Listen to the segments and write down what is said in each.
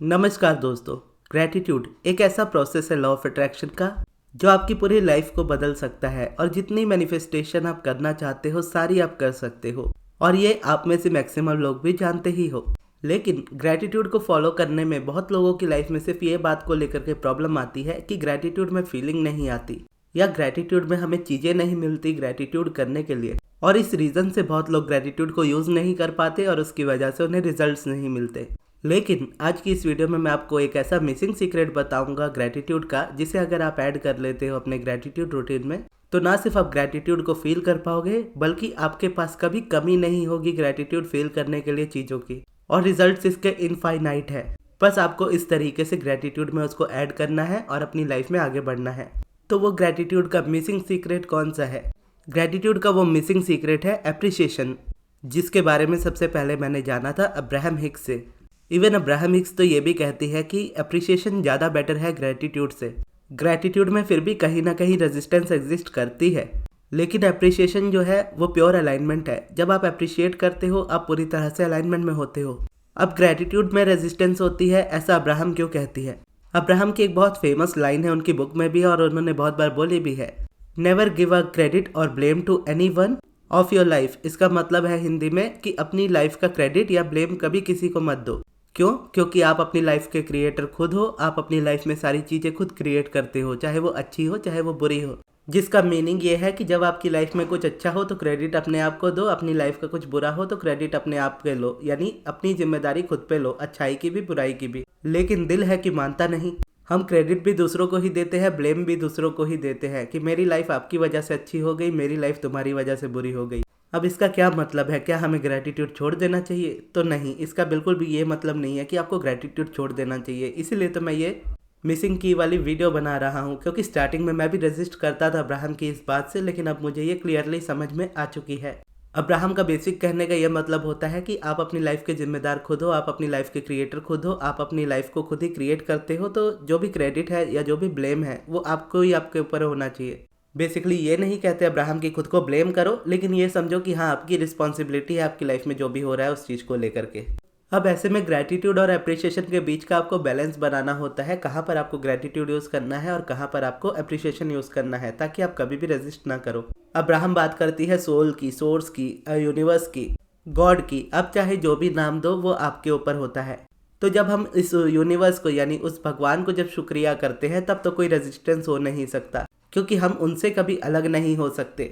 नमस्कार दोस्तों। ग्रैटिट्यूड एक ऐसा प्रोसेस है लॉ ऑफ अट्रैक्शन का जो आपकी पूरी लाइफ को बदल सकता है और जितनी मैनिफेस्टेशन आप करना चाहते हो सारी आप कर सकते हो और ये आप में से मैक्सिमम लोग भी जानते ही हो। लेकिन ग्रैटिट्यूड को फॉलो करने में बहुत लोगों की लाइफ में सिर्फ ये बात को लेकर के प्रॉब्लम आती है कि ग्रैटिट्यूड में फीलिंग नहीं आती या ग्रैटिट्यूड में हमें चीज़ें नहीं मिलती ग्रैटिट्यूड करने के लिए, और इस रीज़न से बहुत लोग ग्रैटिट्यूड को यूज़ नहीं कर पाते और उसकी वजह से उन्हें रिजल्ट्स नहीं मिलते। लेकिन आज की इस वीडियो में मैं आपको एक ऐसा मिसिंग सीक्रेट बताऊंगा ग्रैटिट्यूड का, जिसे अगर आप ऐड कर लेते हो अपने ग्रैटिट्यूड रूटीन में तो ना सिर्फ आप ग्रैटिट्यूड को फील कर पाओगे बल्कि आपके पास कभी कमी नहीं होगी ग्रैटिट्यूड फील करने के लिए चीज़ों की, और रिजल्ट्स इसके इनफाइनाइट है। बस आपको इस तरीके से ग्रैटिट्यूड में उसको ऐड करना है और अपनी लाइफ में आगे बढ़ना है। तो वो ग्रैटिट्यूड का मिसिंग सीक्रेट कौन सा है? ग्रैटिट्यूड का वो मिसिंग सीक्रेट है एप्रिसिएशन, जिसके बारे में सबसे पहले मैंने जाना था अब्राहम हिक्स से। इवन अब्राहम हिक्स तो ये भी कहती है कि अप्रिसिएशन ज़्यादा बेटर है ग्रैटिट्यूड से। ग्रैटिट्यूड में फिर भी कहीं ना कहीं रेजिस्टेंस एग्जिस्ट करती है, लेकिन अप्रिसिएशन जो है वो प्योर अलाइनमेंट है। जब आप अप्रिशिएट करते हो आप पूरी तरह से अलाइनमेंट में होते हो। अब ग्रैटिट्यूड में रेजिस्टेंस होती है, ऐसा अब्राहम क्यों कहती है? अब्राहम की एक बहुत फेमस लाइन है उनकी बुक में भी और उन्होंने बहुत बार बोली भी है, नेवर गिव अ क्रेडिट और blame to any one of your life. इसका मतलब है हिंदी में कि अपनी लाइफ का क्रेडिट या ब्लेम कभी किसी को मत दो। क्यों? क्योंकि आप अपनी लाइफ के क्रिएटर खुद हो। आप अपनी लाइफ में सारी चीज़ें खुद क्रिएट करते हो, चाहे वो अच्छी हो चाहे वो बुरी हो। जिसका मीनिंग ये है कि जब आपकी लाइफ में कुछ अच्छा हो तो क्रेडिट अपने आप को दो, अपनी लाइफ का कुछ बुरा हो तो क्रेडिट अपने आप पे लो, यानी अपनी जिम्मेदारी खुद पे लो, अच्छाई की भी बुराई की भी। लेकिन दिल है कि मानता नहीं। हम क्रेडिट भी दूसरों को ही देते हैं, ब्लेम भी दूसरों को ही देते हैं कि मेरी लाइफ आपकी वजह से अच्छी हो गई, मेरी लाइफ तुम्हारी वजह से बुरी हो गई। अब इसका क्या मतलब है? क्या हमें ग्रैटिट्यूड छोड़ देना चाहिए? तो नहीं, इसका बिल्कुल भी ये मतलब नहीं है कि आपको ग्रैटिट्यूड छोड़ देना चाहिए। इसीलिए तो मैं ये मिसिंग की वाली वीडियो बना रहा हूँ, क्योंकि स्टार्टिंग में मैं भी रेजिस्ट करता था अब्राहम की इस बात से, लेकिन अब मुझे ये क्लियरली समझ में आ चुकी है। अब्राहम का बेसिक कहने का यह मतलब होता है कि आप अपनी लाइफ के जिम्मेदार खुद हो, आप अपनी लाइफ के क्रिएटर खुद हो, आप अपनी लाइफ को खुद ही क्रिएट करते हो। तो जो भी क्रेडिट है या जो भी ब्लेम है वो आपको ही आपके ऊपर होना चाहिए। बेसिकली ये नहीं कहते अब्राहम की खुद को ब्लेम करो, लेकिन ये समझो कि हाँ, आपकी रिस्पॉन्सिबिलिटी है आपकी लाइफ में जो भी हो रहा है उस चीज़ को लेकर के। अब ऐसे में ग्रैटिट्यूड और अप्रिसिएशन के बीच का आपको बैलेंस बनाना होता है, कहाँ पर आपको ग्रैटिट्यूड यूज़ करना है और कहाँ पर आपको अप्रिसिएशन यूज़ करना है, ताकि आप कभी भी रेजिस्ट ना करो। अब्राहम बात करती है सोल की, सोर्स की, यूनिवर्स की, गॉड की। अब चाहे जो भी नाम दो वो आपके ऊपर होता है। तो जब हम इस यूनिवर्स को यानी उस भगवान को जब शुक्रिया करते हैं तब तो कोई रेजिस्टेंस हो नहीं सकता, क्योंकि हम उनसे कभी अलग नहीं हो सकते।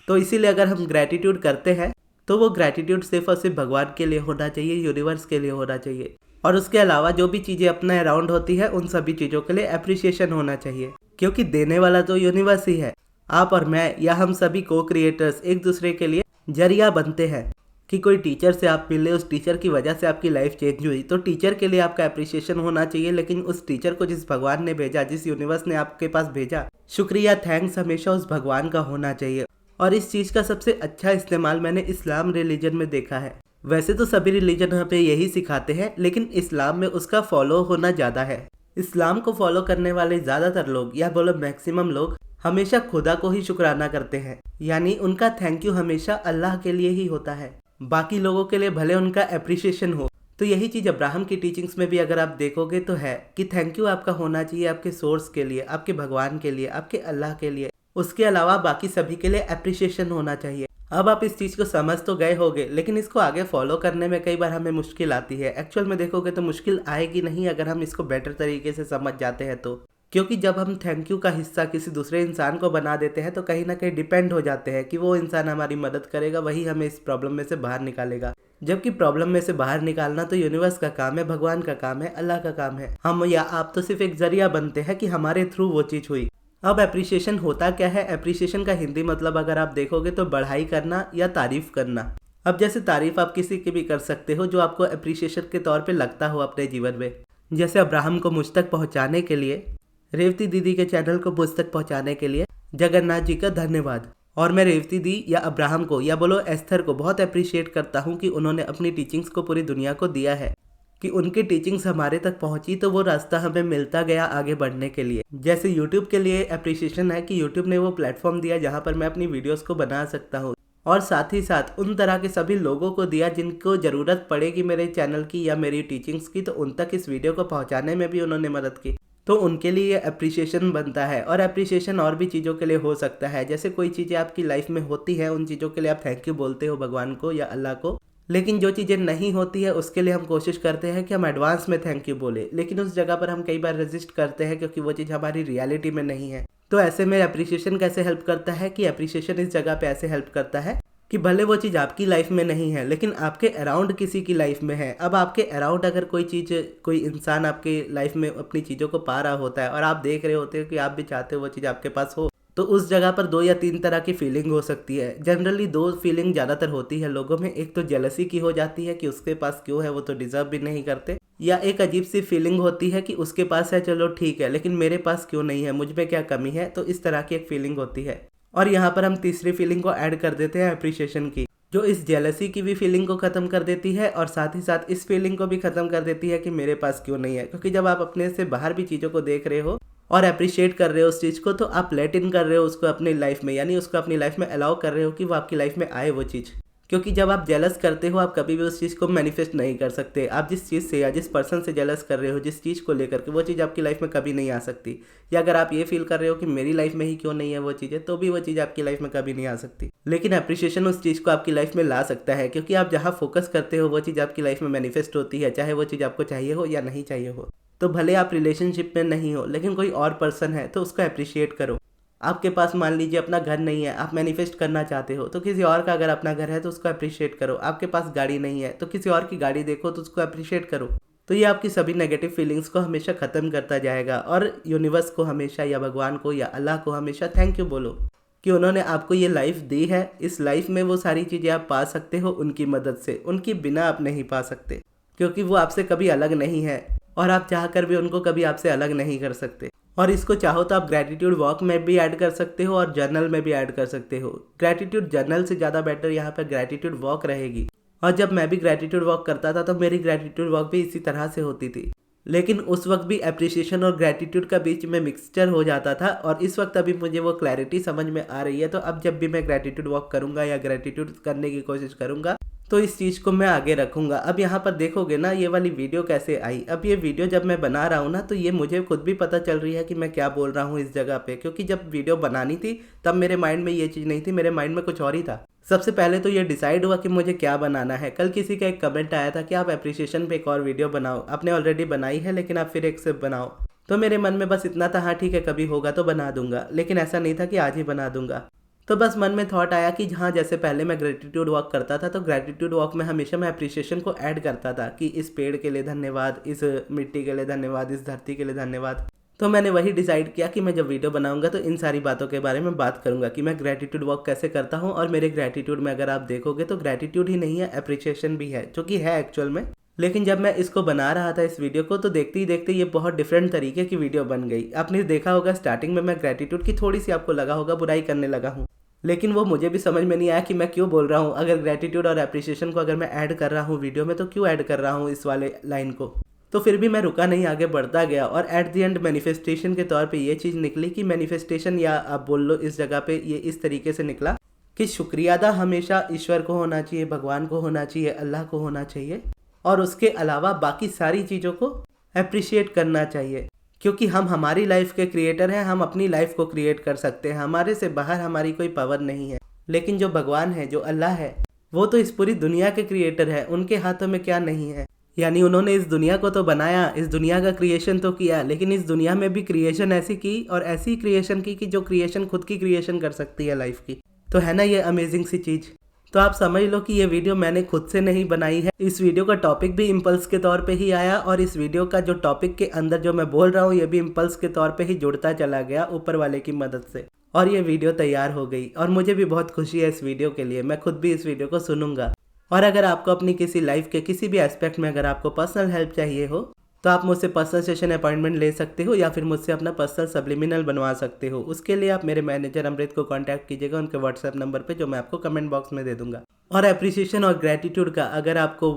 तो इसीलिए अगर हम ग्रैटिट्यूड करते हैं तो वो ग्रैटिट्यूड सिर्फ और सिर्फ भगवान के लिए होना चाहिए, यूनिवर्स के लिए होना चाहिए। और उसके अलावा जो भी चीज़ें अपने अराउंड होती है उन सभी चीज़ों के लिए अप्रिसिएशन होना चाहिए, क्योंकि देने वाला तो यूनिवर्स ही है। आप और मैं या हम सभी को क्रिएटर्स एक दूसरे के लिए जरिया बनते हैं। कि कोई टीचर से आप मिले, उस टीचर की वजह से आपकी लाइफ चेंज हुई, तो टीचर के लिए आपका अप्रिसिएशन होना चाहिए। लेकिन उस टीचर को जिस भगवान ने भेजा, जिस यूनिवर्स ने आपके पास भेजा, शुक्रिया, थैंक्स हमेशा उस भगवान का होना चाहिए। और इस चीज़ का सबसे अच्छा इस्तेमाल मैंने इस्लाम रिलीजन में देखा है। वैसे तो सभी रिलीजन यहाँ पे यही सिखाते हैं, लेकिन इस्लाम में उसका फॉलो होना ज़्यादा है। इस्लाम को फॉलो करने वाले ज़्यादातर लोग या बोलो मैक्सिमम लोग हमेशा खुदा को ही शुक्राना करते हैं, यानी उनका थैंक यू हमेशा अल्लाह के लिए ही होता है। बाकी लोगों के लिए भले उनका अप्रिसिएशन हो। तो यही चीज़ अब्राहम की टीचिंग्स में भी अगर आप देखोगे तो है कि थैंक यू आपका होना चाहिए आपके सोर्स के लिए, आपके भगवान के लिए, आपके अल्लाह के लिए। उसके अलावा बाकी सभी के लिए अप्रिसिएशन होना चाहिए। अब आप इस चीज़ को समझ तो गए होंगे, लेकिन इसको आगे फॉलो करने में कई बार हमें मुश्किल आती है। एक्चुअल में देखोगे तो मुश्किल आएगी नहीं अगर हम इसको बेटर तरीके से समझ जाते हैं तो। क्योंकि जब हम थैंक यू का हिस्सा किसी दूसरे इंसान को बना देते हैं तो कहीं ना कहीं डिपेंड हो जाते हैं कि वो इंसान हमारी मदद करेगा, वही हमें इस प्रॉब्लम में से बाहर निकालेगा। जबकि प्रॉब्लम में से बाहर निकालना तो यूनिवर्स का काम है, भगवान का काम है, अल्लाह का काम है। हम या आप तो सिर्फ एक जरिया बनते हैं कि हमारे थ्रू वो चीज़ हुई। अब अप्रिसिएशन होता क्या है? अप्रिसिएशन का हिंदी मतलब अगर आप देखोगे तो बढ़ाई करना या तारीफ करना। अब जैसे तारीफ आप किसी की भी कर सकते हो जो आपको अप्रिसिएशन के तौर पे लगता हो अपने जीवन में। जैसे अब्राहम को मुझ तक पहुंचाने के लिए, रेवती दीदी के चैनल को मुझ तक पहुंचाने के लिए जगन्नाथ जी का धन्यवाद। और मैं रेवती दी या अब्राहम को या बोलो एस्थर को बहुत अप्रिशिएट करता हूँ कि उन्होंने अपनी टीचिंग्स को पूरी दुनिया को दिया है, कि उनकी टीचिंग्स हमारे तक पहुंची तो वो रास्ता हमें मिलता गया आगे बढ़ने के लिए। जैसे यूट्यूब के लिए अप्रिसिएशन है कि यूट्यूब ने वो प्लेटफॉर्म दिया जहाँ पर मैं अपनी वीडियोस को बना सकता हूँ। और साथ ही साथ उन तरह के सभी लोगों को दिया जिनको ज़रूरत पड़ेगी मेरे चैनल की या मेरी टीचिंग्स की, तो उन तक इस वीडियो को पहुंचाने में भी उन्होंने मदद की। तो उनके लिए अप्रिसिएशन बनता है। और अप्रिसिएशन और भी चीज़ों के लिए हो सकता है, जैसे कोई चीज़ें आपकी लाइफ में होती है उन चीज़ों के लिए आप थैंक यू बोलते हो भगवान को या अल्लाह को, लेकिन जो चीज़ें नहीं होती है उसके लिए हम कोशिश करते हैं कि हम एडवांस में थैंक यू बोले, लेकिन उस जगह पर हम कई बार रेजिस्ट करते हैं क्योंकि वो चीज़ हमारी रियलिटी में नहीं है। तो ऐसे में अप्रिसिएशन कैसे हेल्प करता है कि अप्रिसिएशन इस जगह पे ऐसे हेल्प करता है कि भले वो चीज़ आपकी लाइफ में नहीं है लेकिन आपके अराउंड किसी की लाइफ में है। अब आपके अराउंड अगर कोई चीज़, कोई इंसान आपके लाइफ में अपनी चीज़ों को पा रहा होता है और आप देख रहे होते हो कि आप भी चाहते हो वो चीज़ आपके पास हो, तो उस जगह पर 2 या 3 तरह की फीलिंग हो सकती है। जनरली 2 फीलिंग ज़्यादातर होती है लोगों में। एक तो जेलसी की हो जाती है कि उसके पास क्यों है, वो तो डिजर्व भी नहीं करते, या एक अजीब सी फीलिंग होती है कि उसके पास है चलो ठीक है लेकिन मेरे पास क्यों नहीं है, मुझ में क्या कमी है। तो इस तरह की एक फीलिंग होती है। और यहाँ पर हम तीसरी फीलिंग को ऐड कर देते हैं अप्रिसिएशन की, जो इस जेलसी की भी फीलिंग को ख़त्म कर देती है और साथ ही साथ इस फीलिंग को भी ख़त्म कर देती है कि मेरे पास क्यों नहीं है। क्योंकि जब आप अपने से बाहर भी चीज़ों को देख रहे हो और अप्रिशिएट कर रहे हो उस चीज़ को, तो आप लेट इन कर रहे हो उसको अपनी लाइफ में, यानी उसको अपनी लाइफ में अलाउ कर रहे हो कि वो आपकी लाइफ में आए वो चीज़। क्योंकि जब आप जेलस करते हो आप कभी भी उस चीज़ को मैनिफेस्ट नहीं कर सकते। आप जिस चीज़ से या जिस पर्सन से जेलस कर रहे हो, जिस चीज़ को लेकर के, वो चीज़ आपकी लाइफ में कभी नहीं आ सकती। या अगर आप ये फील कर रहे हो कि मेरी लाइफ में ही क्यों नहीं है वो चीज़ें, तो भी वो चीज़ आपकी लाइफ में कभी नहीं आ सकती। लेकिन अप्रिशिएशन उस चीज़ को आपकी लाइफ में ला सकता है, क्योंकि आप जहाँ फोकस करते हो वो चीज़ आपकी लाइफ में मैनिफेस्ट होती है, चाहे वो चीज़ आपको चाहिए हो या नहीं चाहिए हो। तो भले आप रिलेशनशिप में नहीं हो लेकिन कोई और पर्सन है तो उसको अप्रिशिएट करो। आपके पास मान लीजिए अपना घर नहीं है, आप मैनिफेस्ट करना चाहते हो, तो किसी और का अगर अपना घर है तो उसको अप्रिशिएट करो। आपके पास गाड़ी नहीं है तो किसी और की गाड़ी देखो तो उसको अप्रिशिएट करो। तो ये आपकी सभी नेगेटिव फीलिंग्स को हमेशा ख़त्म करता जाएगा। और यूनिवर्स को हमेशा, या भगवान को या अल्लाह को हमेशा थैंक यू बोलो कि उन्होंने आपको ये लाइफ दी है। इस लाइफ में वो सारी चीज़ें आप पा सकते हो उनकी मदद से, उनकी बिना आप नहीं पा सकते, क्योंकि वो आपसे कभी अलग नहीं है और आप चाह कर भी उनको कभी आपसे अलग नहीं कर सकते। और इसको चाहो तो आप ग्रैटिट्यूड वॉक में भी ऐड कर सकते हो और जर्नल में भी ऐड कर सकते हो। ग्रैटिट्यूड जर्नल से ज़्यादा बेटर यहाँ पर ग्रैटिट्यूड वॉक रहेगी। और जब मैं भी ग्रैटिट्यूड वॉक करता था तो मेरी ग्रैटिट्यूड वॉक भी इसी तरह से होती थी, लेकिन उस वक्त भी अप्रिसिएशन और ग्रैटिट्यूड का बीच में मिक्सचर हो जाता था। और इस वक्त अभी मुझे वो क्लैरिटी समझ में आ रही है। तो अब जब भी मैं ग्रैटिट्यूड वॉक करूँगा या ग्रैटिट्यूड करने की कोशिश करूँगा तो इस चीज़ को मैं आगे रखूँगा। अब यहाँ पर देखोगे ना ये वाली वीडियो कैसे आई। अब ये वीडियो जब मैं बना रहा हूँ ना तो ये मुझे खुद भी पता चल रही है कि मैं क्या बोल रहा हूँ इस जगह पे, क्योंकि जब वीडियो बनानी थी तब मेरे माइंड में ये चीज़ नहीं थी, मेरे माइंड में कुछ और ही था। सबसे पहले तो ये डिसाइड हुआ कि मुझे क्या बनाना है। कल किसी का एक कमेंट आया था कि आप अप्रिसिएशन पे एक और वीडियो बनाओ, आपने ऑलरेडी बनाई है लेकिन आप फिर एक से बनाओ। तो मेरे मन में बस इतना था, हाँ ठीक है कभी होगा तो बना दूंगा, लेकिन ऐसा नहीं था कि आज ही बना दूंगा। तो बस मन में थॉट आया कि जहाँ जैसे पहले मैं ग्रेटिट्यूड वॉक करता था तो ग्रेटिट्यूड वॉक में हमेशा मैं अप्रिसिएशन को ऐड करता था कि इस पेड़ के लिए धन्यवाद, इस मिट्टी के लिए धन्यवाद, इस धरती के लिए धन्यवाद। तो मैंने वही डिसाइड किया कि मैं जब वीडियो बनाऊंगा तो इन सारी बातों के बारे में बात करूंगा कि मैं ग्रेटिट्यूड वॉक कैसे करता हूँ। और मेरे ग्रेटिट्यूड में अगर आप देखोगे तो ग्रेटिट्यूड ही नहीं है, अप्रिसिएशन भी है, जो कि है एक्चुअल में। लेकिन जब मैं इसको बना रहा था इस वीडियो को तो देखते ही देखते ये बहुत डिफरेंट तरीके की वीडियो बन गई। आपने देखा होगा स्टार्टिंग में मैं ग्रेटिट्यूड की थोड़ी सी, आपको लगा होगा, बुराई करने लगा हूँ, लेकिन वो मुझे भी समझ में नहीं आया कि मैं क्यों बोल रहा हूँ। अगर ग्रेटिट्यूड और अप्रिसिएशन को अगर मैं ऐड कर रहा हूँ वीडियो में तो क्यों ऐड कर रहा हूँ इस वाले लाइन को। तो फिर भी मैं रुका नहीं, आगे बढ़ता गया। और एट द एंड मैनिफेस्टेशन के तौर पे ये चीज़ निकली कि मैनिफेस्टेशन, या आप बोल लो इस जगह पे ये इस तरीके से निकला कि शुक्रिया अदा हमेशा ईश्वर को होना चाहिए, भगवान को होना चाहिए, अल्लाह को होना चाहिए, और उसके अलावा बाकी सारी चीज़ों को अप्रिशिएट करना चाहिए। क्योंकि हम हमारी लाइफ के क्रिएटर हैं, हम अपनी लाइफ को क्रिएट कर सकते हैं, हमारे से बाहर हमारी कोई पावर नहीं है। लेकिन जो भगवान है, जो अल्लाह है, वो तो इस पूरी दुनिया के क्रिएटर है, उनके हाथों में क्या नहीं है। यानी उन्होंने इस दुनिया को तो बनाया, इस दुनिया का क्रिएशन तो किया, लेकिन इस दुनिया में भी क्रिएशन ऐसी की और ऐसी क्रिएशन की कि जो क्रिएशन खुद की क्रिएशन कर सकती है लाइफ की। तो है ना ये अमेजिंग सी चीज़। तो आप समझ लो कि ये वीडियो मैंने खुद से नहीं बनाई है। इस वीडियो का टॉपिक भी इम्पल्स के तौर पे ही आया और इस वीडियो का जो टॉपिक के अंदर जो मैं बोल रहा हूँ ये भी इम्पल्स के तौर पे ही जुड़ता चला गया ऊपर वाले की मदद से, और ये वीडियो तैयार हो गई। और मुझे भी बहुत खुशी है इस वीडियो के लिए, मैं खुद भी इस वीडियो को सुनूंगा। और अगर आपको अपनी किसी लाइफ के किसी भी एस्पेक्ट में अगर आपको पर्सनल हेल्प चाहिए हो तो आप मुझसे पर्सनल सेशन अपॉइंटमेंट ले सकते हो, या फिर मुझसे अपना पर्सनल सब्लिमिनल बनवा सकते हो। उसके लिए आप मेरे मैनेजर अमृत को कांटेक्ट कीजिएगा उनके व्हाट्सएप नंबर पे, जो मैं आपको कमेंट बॉक्स में दे दूंगा। और अप्रिसिएशन और ग्रेटिट्यूड का अगर आपको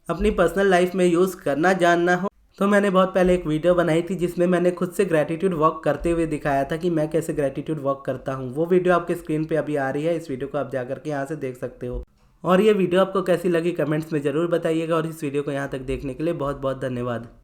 अपनी पर्सनल लाइफ में यूज़ करना जानना हो तो मैंने बहुत पहले एक वीडियो बनाई थी जिसमें मैंने खुद से ग्रेटिट्यूड वर्क करते हुए दिखाया था कि मैं कैसे ग्रेटिट्यूड वर्क करता हूँ। वो वीडियो आपके स्क्रीन पे अभी आ रही है, इस वीडियो को आप जाकर के यहाँ से देख सकते हो। और ये वीडियो आपको कैसी लगी कमेंट्स में ज़रूर बताइएगा, और इस वीडियो को यहाँ तक देखने के लिए बहुत बहुत धन्यवाद।